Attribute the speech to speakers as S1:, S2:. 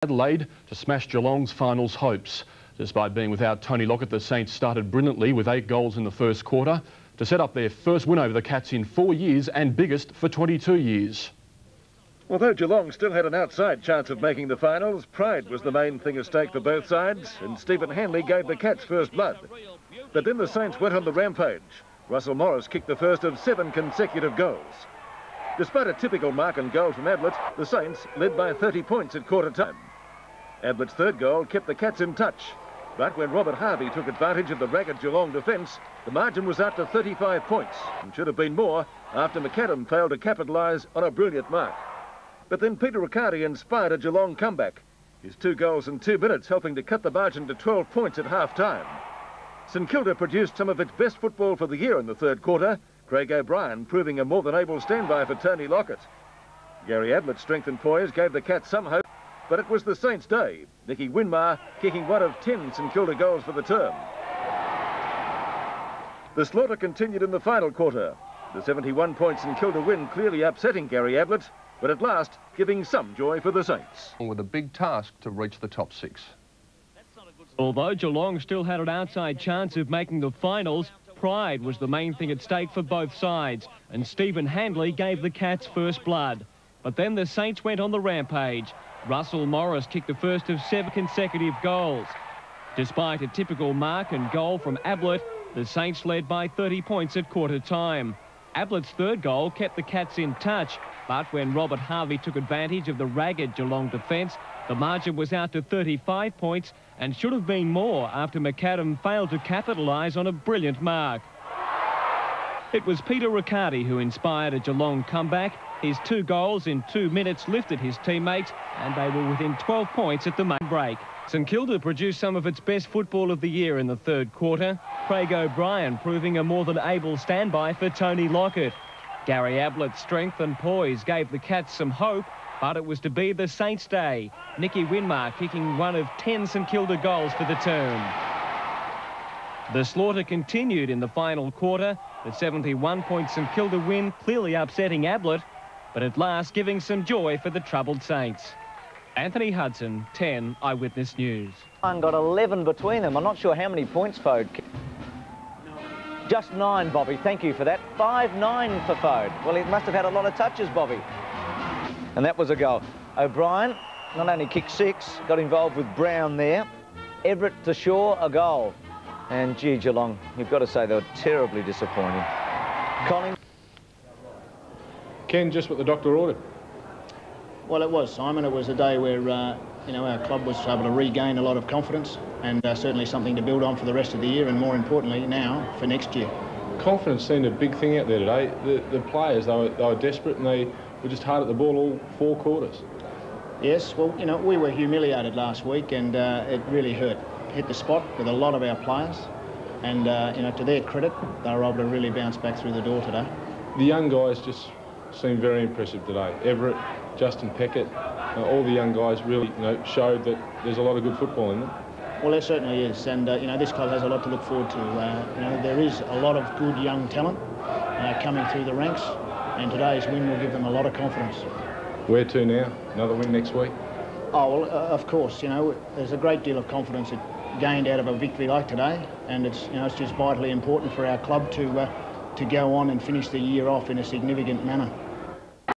S1: Adelaide to smash Geelong's finals hopes. Despite being without Tony Lockett, the Saints started brilliantly with 8 goals in the first quarter to set up their first win over the Cats in 4 years and biggest for 22 years.
S2: Although Geelong still had an outside chance of making the finals, pride was the main thing at stake for both sides, and Stephen Hanley gave the Cats first blood. But then the Saints went on the rampage. Russell Morris kicked the first of 7 consecutive goals. Despite a typical mark and goal from Ablett, the Saints led by 30 points at quarter time. Ablett's third goal kept the Cats in touch, but when Robert Harvey took advantage of the ragged Geelong defence, the margin was out to 35 points and should have been more after McAdam failed to capitalise on a brilliant mark. But then Peter Riccardi inspired a Geelong comeback, his 2 goals in 2 minutes helping to cut the margin to 12 points at half-time. St Kilda produced some of its best football for the year in the third quarter, Craig O'Brien proving a more than able standby for Tony Lockett. Gary Ablett's strength and poise gave the Cats some hope, but it was the Saints' day, Nicky Winmar kicking 1 of 10 St Kilda goals for the term. The slaughter continued in the final quarter, the 71-point St Kilda win clearly upsetting Gary Ablett, but at last giving some joy for the Saints.
S3: With a big task to reach the top 6.
S4: Although Geelong still had an outside chance of making the finals, pride was the main thing at stake for both sides, and Stephen Hanley gave the Cats first blood. But then the Saints went on the rampage. Russell Morris kicked the first of 7 consecutive goals. Despite a typical mark and goal from Ablett, the Saints led by 30 points at quarter time. Ablett's third goal kept the Cats in touch, but when Robert Harvey took advantage of the ragged Geelong defence, the margin was out to 35 points and should have been more after McAdam failed to capitalise on a brilliant mark. It was Peter Riccardi who inspired a Geelong comeback. His 2 goals in 2 minutes lifted his teammates, and they were within 12 points at the main break. St Kilda produced some of its best football of the year in the third quarter, Craig O'Brien proving a more than able standby for Tony Lockett. Gary Ablett's strength and poise gave the Cats some hope, but it was to be the Saints' day, Nicky Winmar kicking 1 of 10 St Kilda goals for the term. The slaughter continued in the final quarter, the 71-point St Kilda win clearly upsetting Ablett, but at last giving some joy for the troubled Saints. Anthony Hudson, 10 Eyewitness News.
S5: Got 11 between them. I'm not sure how many points Fode. Just 9, Bobby. Thank you for that. 5-9 for Fode. Well, he must have had a lot of touches, Bobby. And that was a goal. O'Brien not only kicked 6, got involved with Brown there. Everett to Shaw, a goal. And gee, Geelong, you've got to say they were terribly disappointing. Colin.
S6: Ken, just what the doctor ordered.
S7: Well, it was, Simon. It was a day where, you know, our club was able to regain a lot of confidence and certainly something to build on for the rest of the year and, more importantly, now for next year.
S6: Confidence seemed a big thing out there today. The players, they were desperate and they were just hard at the ball all 4 quarters.
S7: Yes, well, you know, we were humiliated last week and it really hurt. Hit the spot with a lot of our players and, you know, to their credit, they were able to really bounce back through the door today.
S6: The young guys just seemed very impressive today. Everett, Justin Peckett, all the young guys really, you know, showed that there's a lot of good football in them.
S7: Well, there certainly is, and you know, this club has a lot to look forward to. You know, there is a lot of good young talent coming through the ranks, and today's win will give them a lot of confidence.
S6: Where to now? Another win next week?
S7: Oh, well, of course, you know, there's a great deal of confidence gained out of a victory like today, and it's, you know, it's just vitally important for our club to go on and finish the year off in a significant manner.